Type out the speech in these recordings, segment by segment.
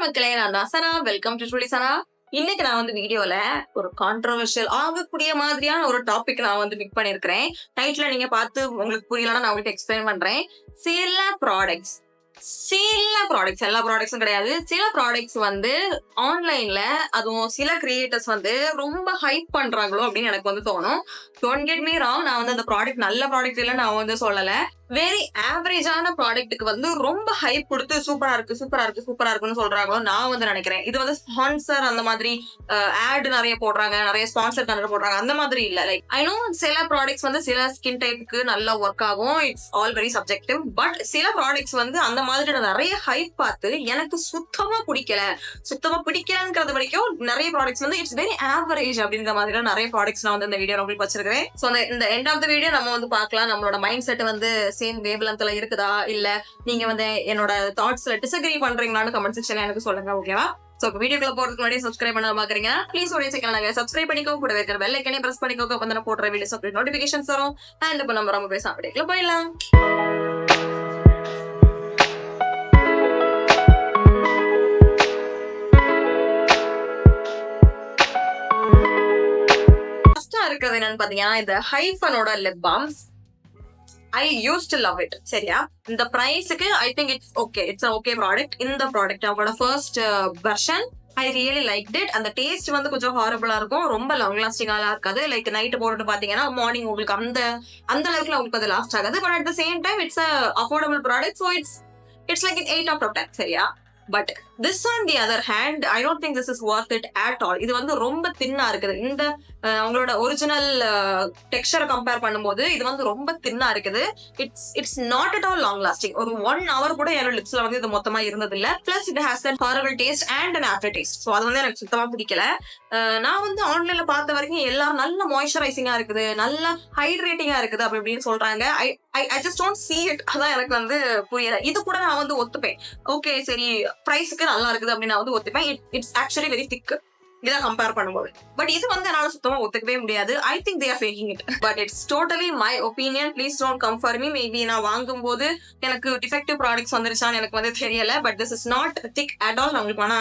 மக்களே, நான் சனா. Welcome to சனா. இன்னைக்கு நான் வீடியோல ஒரு கான்ட்ரோவர்ஷியல் ஆகக்கூடிய மாதிரியான ஒரு டாபிக் நான் பிக் பண்ணிருக்கிறேன். டைட்டில நீங்க பார்த்து உங்களுக்கு புரியலன்னா நான் உங்களுக்கு எக்ஸ்பிளைன் பண்றேன். சில ப்ராடக்ட்ஸ் எல்லா ப்ராடக்ட்ஸும் கிடையாது. சில ப்ராடக்ட்ஸ் ஆன்லைன்ல அதுவும் சில கிரியேட்டர்ஸ் ரொம்ப ஹைப் பண்றாங்களோ அப்படின்னு எனக்கு தோணும். டோன்ட் கெட் மீ ராங், நான் அந்த ப்ராடக்ட் நல்ல ப்ராடக்ட் இல்ல நான் சொல்லல. வெரி ஆவரேஜான ப்ராடக்ட்டுக்கு ரொம்ப ஹைப் கொடுத்து சூப்பரா இருக்குன்னு சொல்றாங்களோ நான் நினைக்கிறேன். இது ஸ்பான்சர் அந்த மாதிரி ஆட் நிறைய போடுறாங்க, நிறைய ஸ்பான்சர் கண்டென்ட் போடுறாங்க, அந்த மாதிரி இல்ல. லைக் ஐ நோ சில ப்ராடக்ட்ஸ் சில ஸ்கின் டைப்புக்கு நல்லா ஒர்க் ஆகும். It's all very subjective. But சில ப்ராடக்ட்ஸ் அந்த மாதிரி நிறைய ஹைப் பார்த்து எனக்கு சுத்தமா பிடிக்கலங்கிறது வரைக்கும் நிறைய ப்ராடக்ட்ஸ் இட்ஸ் வெரி ஆவரேஜ் அப்படிங்கிற மாதிரி நிறைய ப்ராடக்ட்ஸ் நான் இந்த வீடியோ உங்களுக்கு வச்சிருக்கேன். ஸோ இந்த எண்ட் ஆஃப் த வீடியோ நம்ம பார்க்கலாம் நம்மளோட மைண்ட் செட் சேம் வேவ்லென்த்ல இருக்குதா இல்ல நீங்க என்னோட தாட்ஸ்ல டிஸ்அக்ரி பண்றீங்களான்னு கமெண்ட் செக்ஷன்ல எனக்கு சொல்லுங்க, ஓகேவா? சோ வீடியோக்குள்ள போறதுக்கு முன்னாடி சப்ஸ்கிரைப் பண்ண பாக்குறீங்க, ப்ளீஸ் உடைய சேனலை சப்ஸ்கிரைப் பண்ணிக்கோங்க. கூட இருக்கிற பெல் ஐக்கனை பிரஸ் பண்ணிக்கோங்க. அப்ப நான் போடுற வீடியோஸ் அப்படி நோட்டிபிகேஷன்ஸ் வரும். அண்ட் இப்ப நம்ம ரொம்ப பேச வீடியோக்குள்ள போயிடலாம். ஃபர்ஸ்டா இருக்கிறது என்னன்னு பாத்தீங்கன்னா இந்த ஹைஃபனோட lip balms. I used to love it. சரியா? இந்த பிரைஸ்க்கு I think it's okay product. இந்த ப்ராடக்ட் அவங்களோட first version I really liked it. அந்த டேஸ்ட் கொஞ்சம் ஹாரபிளா இருக்கும், ரொம்ப லாங் லாஸ்டிங்காலாம் இருக்காது. லைக் நைட் போட்டுட்டு பாத்தீங்கன்னா மார்னிங் உங்களுக்கு அந்த அளவுக்கு உங்களுக்கு அது லாஸ்ட் ஆகாது. But at the same time it's affordable product. So it's like 8 out of 10. சரியா? But this on the other hand, I don't think this is worth it at all. இது ரொம்ப தின்னா இருக்குது. இந்த அவங்களோட ஒரிஜினல் டெக்ஸ்சரை கம்பேர் பண்ணும்போது இது ரொம்ப தின்னா இருக்குது. It's not at all long lasting. ஒரு 1 hour கூட என்னோட லிப்ஸ்ல இது மொத்தமா இருந்தது இல்ல. Plus it has that horrible taste and an after taste. So அது எனக்கு சுத்தமா பிடிக்கல. நான் ஆன்லைன்ல பார்த்த வரைக்கும் எல்லாரும் நல்ல மாய்ஸ்சரைசிங்கா இருக்குது, நல்ல ஹைட்ரேட்டிங்கா இருக்குது அப்படி இப்படின்னு சொல்றாங்க. I just don't see it. அதான் எனக்கு புரியல. இது கூட நான் ஒத்துப்பேன். ஓகே சரி, பிரைஸ்க்கு நல்லா இருக்குது அப்படின்னு நான் ஒத்துப்பேன். இட்ஸ் ஆக்சுவலி வெரி திக் இதான் கம்பேர் பண்ணும்போது. பட் இது என்னால சுத்தமா ஒத்துக்கவே முடியாது. I think they are faking it. But it's totally my opinion. Please don't come for me. Maybe நான் வாங்கும்போது எனக்கு டிஃபெக்டிவ் ப்ராடக்ட்ஸ் வந்துருச்சான்னு எனக்கு தெரியல. But this is not thick at all. நான் உங்களுக்கு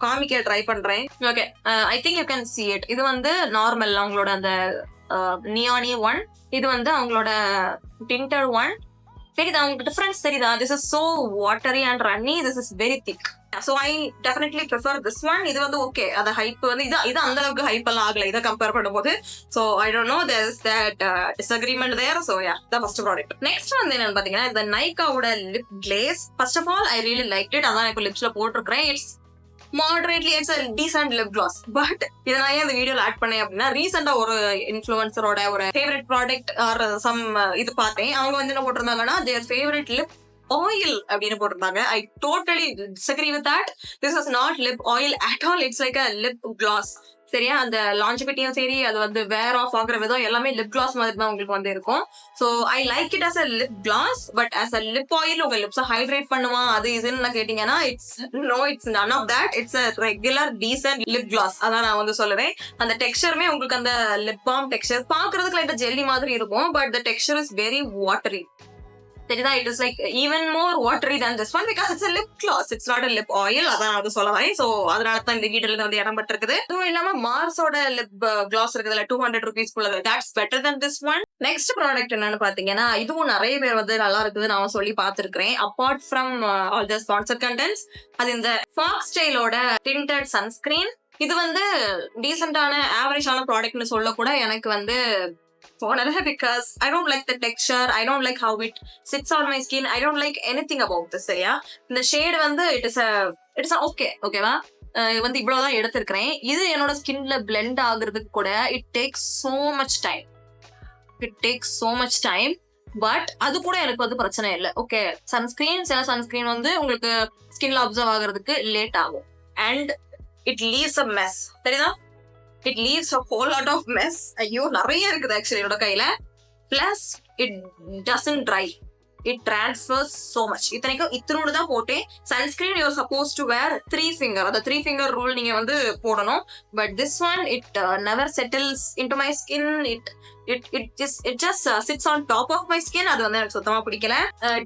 காமிக்க ட்ரை பண்றேன். Okay, I think you can see it. இது நார்மல் அவங்களோட அந்த நியானி ஒன். இது அவங்களோட டிண்டட் ஒன். தெரியுதா உங்களுக்கு டிஃபரன்ஸ்? தெரியுதா? This is so watery and runny. This is very thick. So I definitely prefer this one. இது ஓகே, அந்த ஹைப் இது அந்த அளவுக்கு ஹைப் எல்லாம் ஆகல இதை கம்பேர் பண்ணும்போது. So I don't know, there is that disagreement there. So yeah, the first product. Next என்னன்னு பாத்தீங்கன்னா இந்த நைக்காவோட lip glaze. First of all, I really liked it. அதான் இப்போ லிப்ஸ்ல போட்டிருக்கிறேன். It's moderately, it's a decent lip gloss. But இதை நான் இந்த வீடியோல ஆட் பண்ணேன் அப்படின்னா ரீசெண்டா ஒரு இன்ஃபுளுசரோட ஒரு ஃபேவரட் ப்ராடக்ட் ஆர் சம் இது பார்த்தேன். அவங்க என்ன போட்டிருந்தாங்கன்னா their favorite lip oil அப்படின்னு போட்டிருந்தாங்க. I totally disagree with that. This is not lip oil at all. It's like a lip gloss. சரியா? அந்த லாஞ்சிபிட்டியும் சரி, அது வேர் ஆஃப் ஆகுற விதம் எல்லாமே லிப் கிளாஸ் மாதிரி தான் உங்களுக்கு இருக்கும். So I like it as a lip gloss. But as a lip oil உங்க லிப்ஸை ஹைட்ரேட் பண்ணுமா அது இதுன்னு கேட்டீங்கன்னா it's none of that. It's a regular decent lip gloss. அதான் நான் சொல்லுவேன். அந்த டெக்ஸ்சருமே உங்களுக்கு அந்த லிப் பாம் டெக்ஸ்சர் பார்க்கறதுக்கு லைட்டா ஜெல்லி மாதிரி இருக்கும். But the texture is very watery. தெரியுதா? It is like even more watery than this one because it's a lip gloss. It's not a lip oil. அதான் சொல்லவேன். ஸோ அதனால தான் இந்த வீடியோல இடம் பட்டிருக்குது. அதுவும் இல்லாம மார்ஸோட லிப் கிளாஸ் இருக்குதுல 200 rupees குள்ளது. That's better than this one. Next product என்னன்னு பாத்தீங்கன்னா இதுவும் நிறைய பேர் நல்லா இருக்குது நான் சொல்லி பார்த்திருக்கிறேன். Apart from all the sponsor contents, அது இந்த ஃபாக்ஸ் ஸ்டைலோட டிண்டட் சன்ஸ்கிரீன். இது டீசென்டான ஆவரேஜான ப்ராடக்ட்னு சொல்ல கூட எனக்கு because I don't like the texture. I don't like how it sits on my skin. I don't like anything about this. சரியா? இந்த ஷேட் it's a ஓகேவா? இவ்வளவுதான் எடுத்திருக்கிறேன். இது என்னோட ஸ்கின்ல பிளெண்ட் ஆகுறதுக்கு கூட it takes so much time. But அது கூட எனக்கு பிரச்சனை இல்லை. ஓகே, சில சன்ஸ்கிரீன் உங்களுக்கு ஸ்கின்ல அப்சர்வ் ஆகுறதுக்கு லேட் ஆகும். And it leaves a mess. தெரியுதா? It leaves a whole lot of mess. ஐயோ, நிறைய இருக்குது ஆக்சுவலி என்னோட கையில. Plus it doesn't dry. it transfers so much. இத்தனைக்கும் இத்தனோடு தான் போட்டேன். sunscreen you're supposed to wear 3 finger. அந்த 3 finger rule நீங்க வந்து போடணும். But this one it never settles into my skin. It just sits on top of my skin. அது வந்து எனக்கு சுத்தமா பிடிக்கல.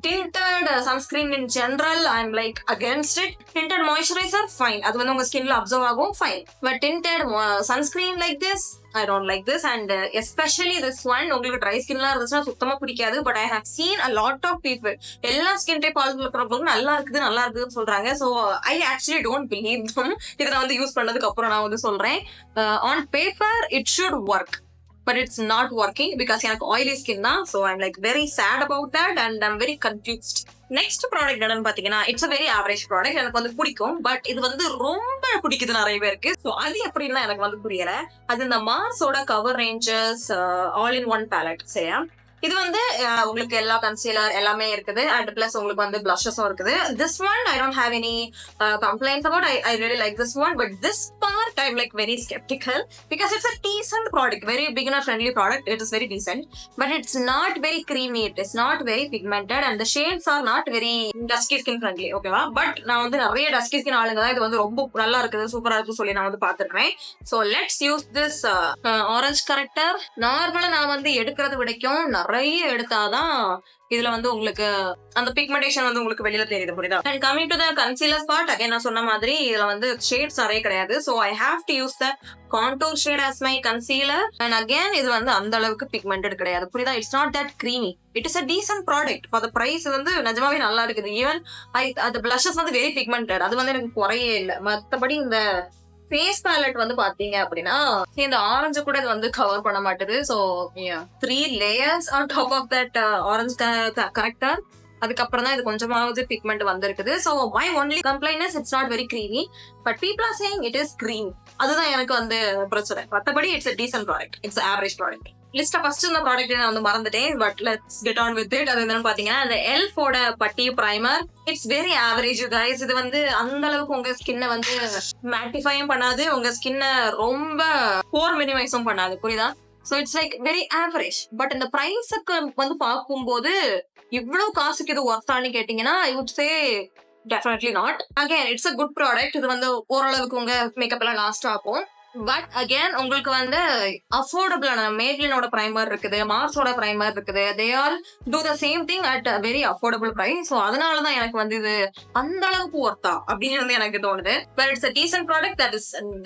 Tinted sunscreen in general I'm like against it. Tinted moisturizer fine. அது வந்து உங்க skinல absorb ஆகும் fine. But tinted sunscreen like this I don't like this, and especially this one உங்களுக்கு dry skin லாம் இருந்துச்சுன்னா சுத்தமா பிடிக்காது. But I have seen a lot of people எல்லா skin type ஆளுங்க இருக்கிறவங்க நல்லா இருக்குதுன்னு சொல்றாங்க. So I actually don't believe them. இதை நான் வந்து யூஸ் பண்ணதுக்கு அப்புறம் நான் வந்து சொல்றேன், on paper it should work, but it's not working because எனக்கு oily skin தான். So I'm like very sad about that and I'm very confused. Next product என்னன்னு பாத்தீங்கன்னா it's a very average product. எனக்கு வந்து பிடிக்கும், பட் இது வந்து ரொம்ப பிடிக்குது நிறைய பேருக்கு. ஸோ அது எப்படின்னா எனக்கு வந்து புரியல. அது இந்த மார்ஸோட cover ranges all in one palette. சரியா, இது வந்து உங்களுக்கு எல்லா கன்சீலர் எல்லாமே இருக்குது, அண்ட் பிளஸ் உங்களுக்கு வந்து blushes-உம் இருக்குது. This one I don't have any complaints about. I really like this one, but this part I'm like very skeptical because it's a decent product, very beginner friendly product. It is very decent, but it's not very creamy, it is not very pigmented, and the shades are not very dusky skin friendly. ஓகேவா, but நான் வந்து நிறைய dusky skin ஆளுங்க தான் இது வந்து ரொம்ப நல்லா இருக்குது, சூப்பரா இருக்குன்னு சொல்லி நான் வந்து பார்த்துருக்கேன். So let's use this orange corrector. நார்மலா நான் வந்து எடுக்கிறது விடைக்கும் நிறைய எடுத்தாதான் இதுல வந்து உங்களுக்கு அந்த பிக்மெண்டேஷன் வந்து உங்களுக்கு வெளியில தெரியுது, புரியுதா? And coming to the concealer part, again நான் சொன்ன மாதிரி இதுல வந்து ஷேட்ஸ் நிறைய கிடையாது. So I have to use the contour shade as my concealer. And again இது வந்து அந்த அளவுக்கு பிக்மெண்டட் கிடையாது, புரியுதா? It's not that creamy. It is a decent product for the price. வந்து நிஜமாவே நல்லா இருக்குது. ஈவன் அந்த பிளஷஸ் வந்து வெரி பிக்மெண்டட், அது வந்து எனக்கு குறையே இல்லை. மற்றபடி இந்த ஃபேஸ் பேலட் வந்து பாத்தீங்க அப்படின்னா இந்த ஆரஞ்சு கூட இது வந்து கவர் பண்ண மாட்டேது. So 3 layers on top of that orange corrector. அதுக்கப்புறம் தான் இது கொஞ்சமாவது பிக்மெண்ட் வந்திருக்குது. So my only complaint is it's not very creamy, but people are saying it is cream. அதுதான் எனக்கு வந்து பிரச்சனை. மற்றபடி it's a decent product, it's average product. List first இந்த ப்ராடக்ட் நான் வந்து மறந்துட்டேன், but let's get on with it. அது என்னன்னு பாத்தீங்கன்னா இந்த எல்ஃபோட putty primer. It's very average guys. இது வந்து அந்த அளவுக்கு உங்க ஸ்கின்னை வந்து மேட்டிஃபையும் பண்ணாது, உங்க ஸ்கின்னை ரொம்ப போர் மினிமைஸும் பண்ணாது, புரியுதா? So it's like very average. But இந்த ப்ரைஸுக்கு வந்து பார்க்கும்போது இவ்வளவு காசுக்கு இது ஒர்த்தான்னு கேட்டீங்கன்னா ஐ would say definitely not. Again it's a good product. இது வந்து ஓரளவுக்கு உங்க மேக்கப் எல்லாம் லாஸ்ட் ஆகும். பட் அகேன் உங்களுக்கு வந்து அஃபோர்டபிளான மேப்லினோட பிரைமர் இருக்குது, மார்ஸோட பிரைமர் இருக்குது. They all do the same thing at very affordable price. So அதனாலதான் எனக்கு வந்து இது அந்த அளவுக்கு ஒர்த்தா அப்படின்னு வந்து எனக்கு தோணுது. But it's a decent product,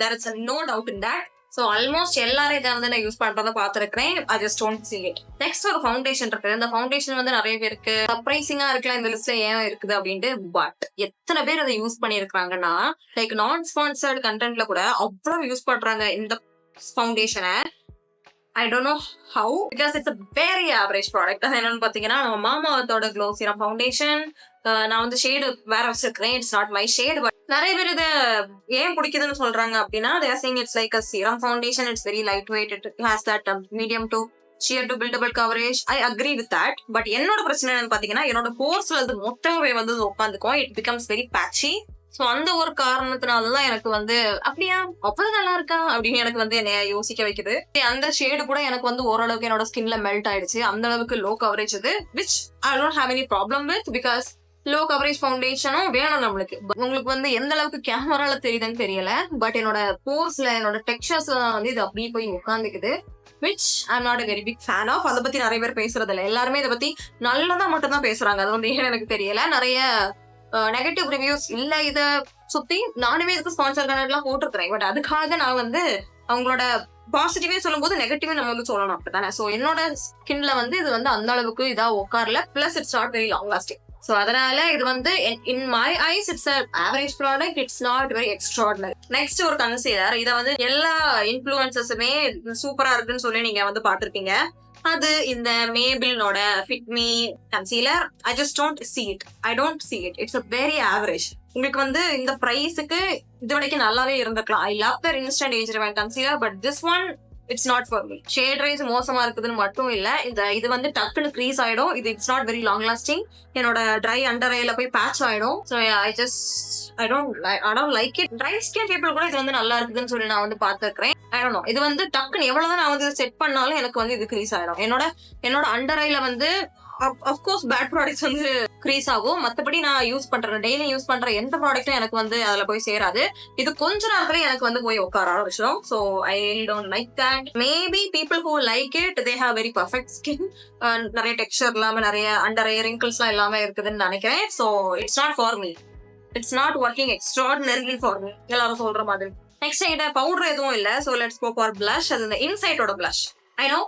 there is no doubt in that. So almost எல்லாரும் இதை வந்து நான் யூஸ் பண்றதை பார்த்துருக்கேன். ஐ just don't see it. Next ஒரு ஃபவுண்டேஷன் இருக்குது. இந்த ஃபவுண்டேஷன் வந்து நிறைய பேருக்கு சர்ப்ரைசிங்கா இருக்கலாம் இந்த லிஸ்ட்ல ஏன் இருக்குது அப்படின்ட்டு. பட் எத்தனை பேர் அதை யூஸ் பண்ணிருக்காங்கன்னா லைக் நான் ஸ்பான்சர்ட் கண்டென்ட்ல கூட அவ்வளவு யூஸ் பண்றாங்க இந்த ஃபவுண்டேஷனை. I don't know how, because it's a very average product. அது என்னன்னு பாத்தீங்கன்னா நம்ம மாமாவத்தோட க்ளோ சீரம் ஃபவுண்டேஷன். நான் வந்து ஷேடு வேற வச்சிருக்கிறேன், it's not my shade. But நிறைய பேர் இதை ஏன் பிடிக்குதுன்னு சொல்றாங்க அப்படின்னா they are saying it's like a serum foundation, it's very lightweight, it has that medium to sheer to buildable coverage. I agree with that. But என்னோட பிரச்சனை என்னன்னு பாத்தீங்கன்னா என்னோட போர்ஸ்ல அது மொத்தமே வந்து உட்காந்துக்கும், it becomes very patchy. So அந்த ஒரு காரணத்தினாலதான் எனக்கு வந்து அப்படியா அவ்வளவு நல்லா இருக்கா அப்படின்னு எனக்கு வந்து என்னைய யோசிக்க வைக்குது. அந்த ஷேடு கூட எனக்கு வந்து ஓரளவுக்கு என்னோட ஸ்கின்ல மெல்ட் ஆயிடுச்சு. அந்த அளவுக்கு லோ கவரேஜ் இது, which I don't have any problem with, because low coverage ஃபவுண்டேஷனும் வேணும் நம்மளுக்கு. உங்களுக்கு வந்து எந்த அளவுக்கு கேமரால தெரியுதுன்னு தெரியல, பட் என்னோட போர்ஸ்ல என்னோட டெக்ஸ்சர்ஸ்ல வந்து இது அப்படியே போய் உட்காந்துக்குது, which I'm not a very big fan of. அதை பத்தி நிறைய பேர் பேசுறது இல்லை. எல்லாருமே இதை பத்தி நல்லதா மட்டும் தான் பேசுறாங்க. அது வந்து ஏன் எனக்கு தெரியல. நிறைய நெகட்டிவ் ரிவ்யூஸ் இல்ல இத சுத்தி. நானுமே இதுக்கு ஸ்பான்சர் கனெக்ட்லாம் போட்டிருக்கிறேன். பட் அதுக்காக நான் வந்து அவங்களோட பாசிட்டிவே சொல்லும் போது நெகட்டிவே நம்ம வந்து சொல்லணும் அப்படித்தானே. ஸோ என்னோட ஸ்கின்ல வந்து இது வந்து அந்த அளவுக்கு இதா உட்காரல. Plus it's not very long lasting. So அதனால இது வந்து in my eyes it's a average product, it's not very extraordinary. Next ஒரு கன்சீலர். இதை வந்து எல்லா இன்ஃப்ளூயன்சஸுமே சூப்பரா இருக்குன்னு சொல்லி நீங்க வந்து பார்த்திருப்பீங்க. அது இந்த மேபிளினோட fit me concealer. I just don't see it. I don't see it. It's a very average. உங்களுக்கு வந்து இந்த பிரைஸுக்கு இது வரைக்கும் நல்லாவே இருந்திருக்கலாம். I love the instant age revive concealer, but this one it's not for me. Shade rice மோசமா இருக்குதுன்னு மட்டும் இல்ல, இது வந்து டக்குன்னு க்ரீஸ் ஆயிடும். இது it's not very long lasting. என்னோட ட்ரை அண்டர் ஐல போய் பேட்ச் ஆயிடும். So I don't like it. Dry skin people கூட இது வந்து நல்லா இருக்குதுன்னு சொல்லி நான் வந்து பார்த்துருக்கேன். I don't know. இது வந்து டக்குன்னு எவ்வளவுதான் நான் வந்து செட் பண்ணாலும் எனக்கு வந்து இது க்ரீஸ் ஆயிடும். என்னோட அண்டர் ஐல வந்து அஃப்கோர்ஸ் பேட் ப்ராடக்ட்ஸ் வந்து க்ரீஸ் ஆகும். மத்தபடி நான் யூஸ் பண்றேன், டெய்லி யூஸ் பண்ற எந்த ப்ராடக்ட்டும் எனக்கு வந்து அதுல போய் சேராது. இது கொஞ்ச நேரத்துல எனக்கு வந்து போய் உட்கார ஆரம்பிச்சிடும். So I don't like that. Maybe people who like it they have very perfect skin. நிறைய டெக்ஸ்சர் இல்லாம நிறைய அண்டர் ரிங்கிள்ஸ்லாம் இல்லாம இருக்குதுன்னு நினைக்கிறேன். So it's not for me. It's not working extraordinarily for me, எல்லாரும் சொல்ற மாதிரி. நெக்ஸ்ட் என்கிட்ட பவுடர் எதுவும் இல்லை. So let's go for blush. அது இந்த இன்சைட்டோட blush. I know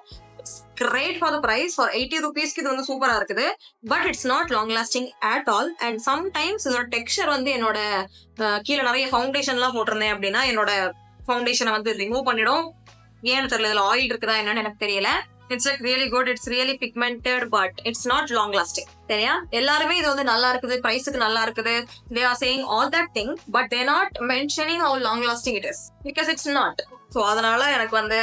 great for the price. For 80 rupees இது வந்து சூப்பரா இருக்குது. But it's not long lasting at all. And sometimes இதோட டெக்ஸ்சர் வந்து என்னோட கீழே நிறைய ஃபவுண்டேஷன்லாம் போட்டிருந்தேன் அப்படின்னா என்னோட ஃபவுண்டேஷனை வந்து ரிமூவ் பண்ணிடும். ஏன்னு தெரியல, இதுல ஆயில் இருக்குதா என்னன்னு எனக்கு தெரியல. It's like really good, it's really pigmented, but it's not long lasting. சரியா? எல்லாருமே இது வந்து நல்லா இருக்குது, பிரைஸுக்கு நல்லா இருக்குது, they are saying all that thing, but they not mentioning how long lasting it is, because it's not. So அதனால எனக்கு வந்து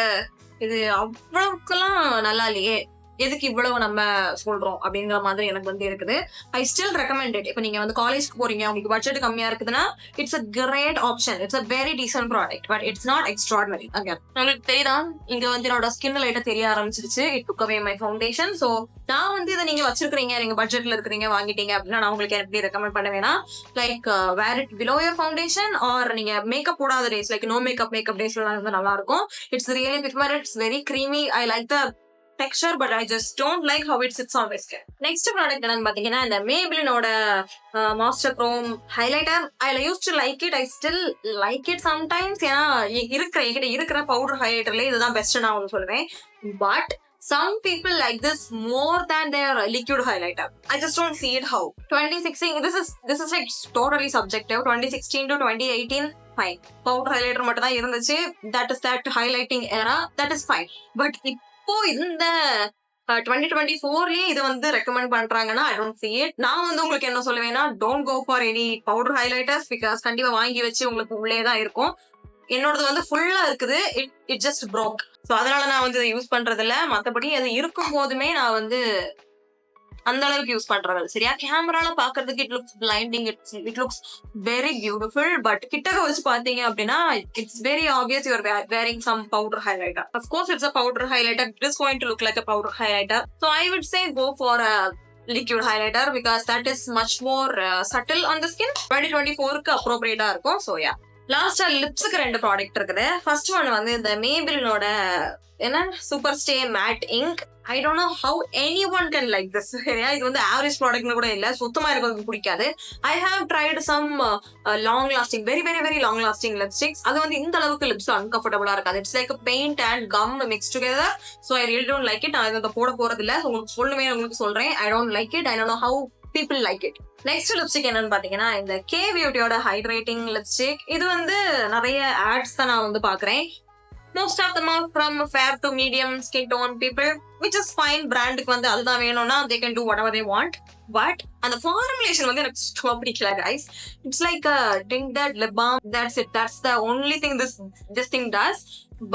இது அவ்வளவுக்கெல்லாம் நல்லா இல்லையே, எதுக்கு இவ்வளவு நம்ம சொல்றோம் அப்படிங்கிற மாதிரி எனக்கு வந்து இருக்குது. I still recommend it. இப்போ நீங்க வந்து காலேஜ்க்கு போறீங்க, உங்களுக்கு பட்ஜெட் கம்மியா இருக்குதுன்னா it's a great option. It's a very decent product, but it's not extraordinary. Again உங்களுக்கு தெரியுதா, இங்க வந்து என்னோட ஸ்கின் லைட்டா தெரிய ஆரம்பிச்சிருச்சு. It took away my foundation. So நான் வந்து இதை நீங்க வச்சிருக்கீங்க, நீங்க பட்ஜெட்ல இருக்கிறீங்க, வாங்கிட்டீங்க அப்படின்னா நான் உங்களுக்கு எப்படி ரெக்கமெண்ட் பண்ணுவேன்னா, like wear it below your foundation, or நீங்க மேக்கப் போடாத டேஸ், லைக் நோ மேக்கப் டேஸ்ல வந்து நல்லா இருக்கும். It's really pigmented, it's very creamy. I like the texture, but I just don't like how it sits on my skin. Next product என்னன்னு பாத்தீங்கன்னா இந்த Maybelline-ஓட master chrome highlighter. I used to like it. I still like it sometimes. ஏன்னா என்கிட்ட இருக்கிற powder ஹைலைட்டர்ல இதுதான் best நான் வந்து சொல்லுவேன். But some people like this more than their liquid highlighter. I just don't see it how. 2016, this is like totally subjective. 2016 to 2018 fine. Powder highlighter மட்டும் தான் இருந்துச்சு. That is that highlighting era. That is fine. But இப்போ இந்த 2024லயே இது வந்து recommend பண்றாங்கன்னா I don't see it. நான் வந்து உங்களுக்கு என்ன சொல்லுவேன்னா, don't go for any powder highlighters because கண்டிப்பா வாங்கி வச்சு உங்களுக்கு உள்ளே தான் இருக்கும். என்னோடது வந்து ஃபுல்லா இருக்குது. It just Broek. ஸோ அதனால நான் வந்து யூஸ் பண்றது இல்ல. மற்றபடி அது இருக்கும் போதுமே நான் வந்து அந்த அளவுக்கு யூஸ் பண்றது. சரியா? கேமரால பாக்குறதுக்கு it looks blinding, it looks very beautiful. But கிட்டக்க வச்சு பாத்தீங்க அப்படின்னா it's very obvious you are wearing some powder highlighter. Of course it's a powder highlighter. It is going to look like a powder highlighter. So I would say go for a liquid highlighter because that is much more subtle on the skin. 2024க்கு appropriate-ஆ இருக்கும். So yeah. லாஸ்டா லிப்ஸுக்கு 2 product இருக்குது. First one வந்து இந்த Maybelline-ஓட என்ன Superstay matte ink. I don't know how anyone can like this. சரியா? இது வந்து ஆவரேஜ் ப்ராடக்ட்னு கூட இல்ல, சுத்தமா எனக்கு வந்து பிடிக்காது. I have tried some long lasting, very very very long lasting lipsticks. அது வந்து இந்த அளவுக்கு லிப்ஸ் அன்கம்ஃபர்டபுளா இருக்காது. It's like paint and come mix together. So I really don't like it. நான் இதை போட போறது இல்ல. உங்களுக்கு சொல்லுமே உங்களுக்கு சொல்றேன். I don't like it. I don't know how people like it. Next lipstick என்னன்னு பாத்தீங்கன்னா இந்த கே பியூட்டியோட ஹைட்ரேட்டிங் லிப்ஸ்டிக். இது வந்து நிறைய ஆட்ஸ் தான் நான் வந்து பாக்குறேன். Most of them are from fair to medium skin tone people, which is fine. பிராண்டுக்கு வந்து அதுதான் வேணும்னா they can do whatever they want. But அந்த ஃபார்முலேஷன் வந்து எனக்கு சுத்தமா பிடிக்கல guys. It's like a tinted lip balm. That's it. That's the only thing this thing does.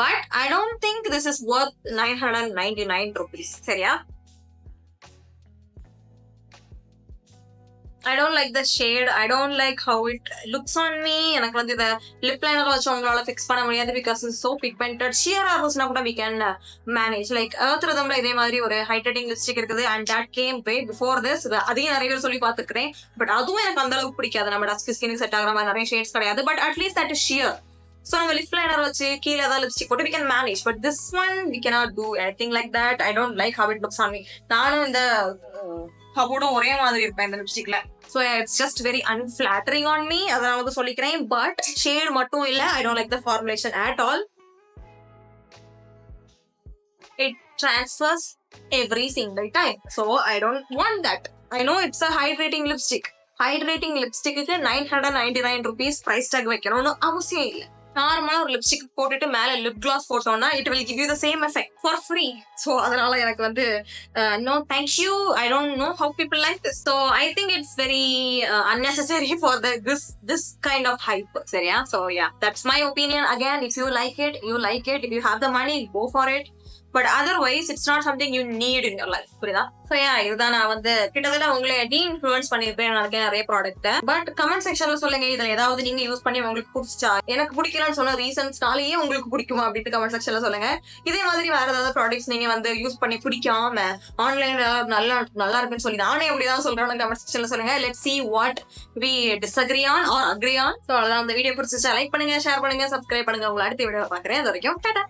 But I don't think this is worth 999 rupees. சரியா? I don't like the shade. I don't like how it looks on me. எனக்கு வந்து இதை lip liner வச்சு உங்களால fix பண்ண முடியாது because it's so pigmented. ஷியரா இருந்துச்சுன்னா கூட we can manage. Like Earth Rhythmல இதே மாதிரி ஒரு ஹைட்ரேட்டிங் லிப்ஸ்டிக் இருக்குது and that came way before this. அதையும் நிறைய பேர் சொல்லி பார்த்துக்கிறேன். பட் அதுவும் எனக்கு அந்த அளவுக்கு பிடிக்காது. நம்ம டஸ்க் ஸ்கினுக்கு செட் ஆகிற மாதிரி நிறைய ஷேட்ஸ் கிடையாது. But at least that is shear. So நம்ம லிப் லைனர் வச்சு கீழே ஏதாவது லிப்ஸ்டிக் போட்டு we can manage. But this one we cannot do anything like that. I don't like how it looks on me. நானும் இந்த ஹபோடும் ஒரே மாதிரி இருப்பேன் இந்த லிப்ஸ்டிக்ல. So yeah, it's just very unflattering on me. அதை நான் வந்து சொல்லிக்கிறேன். பட் ஷேட் மட்டும் இல்ல, I don't like the formulation at all. It transfers every single time. So I don't want that. I know it's a hydrating lipstick. Hydrating lipstick க்கு 999 rupees price tag வைக்கணும்னு அவசியம் இல்லை. நார்மலா ஒரு லிப்ஸ்டிக் போட்டுட்டு மேல லிப் கிளாஸ் போட்டோம்னா it will give you the same effect for free. So அதனால எனக்கு வந்து no thank you. I don't know how people like this. So I think it's very unnecessary for this kind of hype. சரியா? So yeah, that's my opinion. Again, if you like it, you like it. If you have the money, go for it. But otherwise it's not something you need in your life. புரியுதா? So இதுதான் நான் வந்து கிட்டத்தட்ட உங்களை டீஇன்ஃப்ளூயன்ஸ் பண்ணிருப்பேன் நினைக்கிறேன் நிறைய product. But comment செக்ஷன்ல சொல்லுங்க இதுல ஏதாவது நீங்க யூஸ் பண்ணி உங்களுக்கு பிடிச்சா, எனக்கு பிடிக்கலன்னு சொன்ன ரீசன்ஸ்னாலேயே உங்களுக்கு பிடிக்குமா அப்படின்னு கமெண்ட் செக்ஷன்ல சொல்லுங்க. இதே மாதிரி வேற ஏதாவது ப்ராடக்ட்ஸ் நீங்க வந்து யூஸ் பண்ணி பிடிக்காம ஆன்லைன்ல நல்லா இருக்குன்னு சொல்லி நானே அப்படிதான் சொல்றேன் கமெண்ட் செக்ஷன்ல சொல்லுங்க. Let's see what we disagree on or agree on. So அவ்வளவுதான். இந்த வீடியோ பிடிச்சிச்சா லைக் பண்ணுங்க, ஷேர் பண்ணுங்க, சப்ஸ்கிரைப் பண்ணுங்க. உங்களை அடுத்த வீடியோ பாக்குறேன். அது வரைக்கும் டாடா.